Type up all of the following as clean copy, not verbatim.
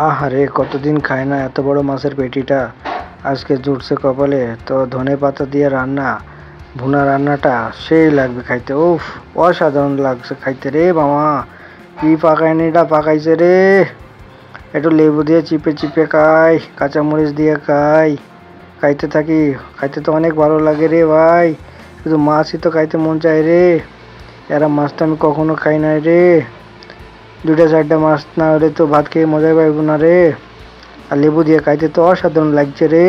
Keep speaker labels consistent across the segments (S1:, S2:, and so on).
S1: আহারে কতদিন খায় না এত বড় মাছের পেটিটা, আজকে জুটছে কপালে। তো ধনে পাতা দিয়ে রান্না, ভুনা রান্নাটা সেই লাগবে খাইতে। উফ, অসাধারণ লাগছে খাইতে রে মামা। কি পাকায়নিটা পাকাইছে রে। একটু লেবু দিয়ে চিপে চিপে খাই, কাঁচামরিচ দিয়ে খাই, খাইতে থাকি। খাইতে তো অনেক ভালো লাগে রে ভাই। শুধু মাছই তো খাইতে মন চায় রে। এরা মাছটা আমি কখনো খাই নাই রে। দুটা চারটা মাছ না হলে তো ভাত খেয়ে মজাই পাইব না রে। আর লেবু দিয়ে খাইতে তো অসাধারণ লাগছে রে।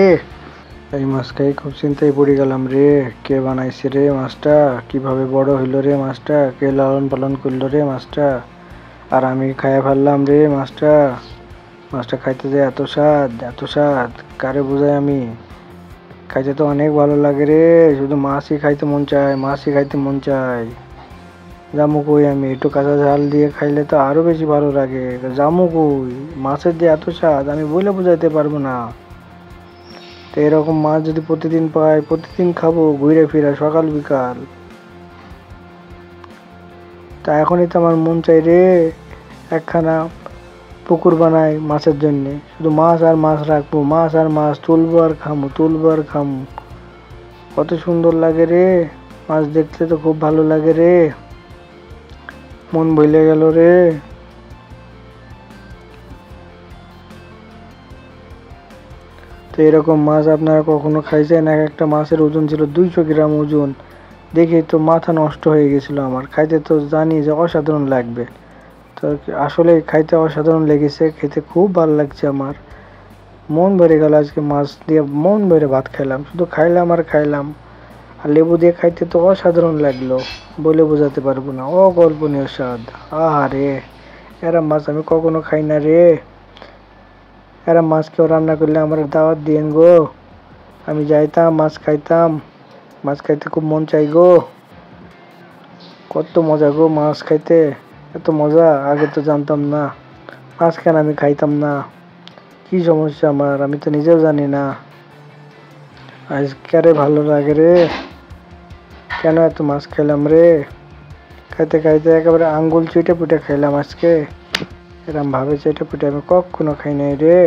S1: এই মাছ খাই খুব চিন্তায় পড়ে গেলাম রে। কে বানাইছে রে মাছটা? কিভাবে বড় হইলো রে মাছটা? কে লালন পালন করলো রে মাছটা? আর আমি খাইয়া ফেললাম রে মাছটা। মাছটা খাইতে যে এত স্বাদ, এত স্বাদ, কারে বুঝাই আমি। খাইতে তো অনেক ভালো লাগে রে। শুধু মাছই খাইতে মন চায়, মাছই খাইতে মন চায়। জামু কই আমি, একটু কাঁচা ঝাল দিয়ে খাইলে তো আরো বেশি ভালো লাগে। জামু কই, মাছের যে এত স্বাদ আমি বলে বুঝাইতে পারবো না। তো এরকম মাছ যদি প্রতিদিন পাই, প্রতিদিন খাবো ঘুরে ফিরে সকাল বিকাল। তা এখনই তো আমার মন চাই রে, একখানা পুকুর বানাই মাছের জন্যে। শুধু মাছ আর মাছ রাখবো, মাছ আর মাছ তুলবো আর খামু, তুলবো আর খামু। কত সুন্দর লাগে রে। মাছ দেখতে তো খুব ভালো লাগে রে। মন ভইলে গেল রে। তো এরকম মাছ আপনারা কখনো খাইছেন? এক একটা মাছের ওজন ছিল 200 গ্রাম ওজন। দেখে তো মাথা নষ্ট হয়ে গেছিল আমার। খাইতে তো জানি যে অসাধারণ লাগবে। তো আসলে খাইতে অসাধারণ লেগেছে, খেতে খুব ভালো লাগছে আমার। মন ভরে গেল আজকে মাছ দিয়ে, মন ভরে ভাত খাইলাম, শুধু খাইলাম আর খাইলাম। আর লেবু দিয়ে খাইতে তো অসাধারণ লাগলো, বলে বোঝাতে পারবো না, অকল্পনীয় স্বাদ। আহারে, এরা মাছ আমি কখনো খাই না রে। এরা মাছ কেউ রান্না করলে আমার দাওয়াত দিয়েন গো। আমি যাইতাম মাছ খাইতাম। মাছ খাইতে খুব মন চাই গো। কত মজা গো মাছ খাইতে। এত মজা আগে তো জানতাম না। মাছ কেন আমি খাইতাম না? কি সমস্যা আমার, আমি তো নিজেও জানি না। আজকে ভালো লাগে রে। কেন এত মাছ খেলাম রে? খাইতে খাইতে একেবারে আঙ্গুল চুইটে পুটে খাইলাম আজকে। এরম ভাবে চেটে পুটে আমি কখনো খাই নাই রে।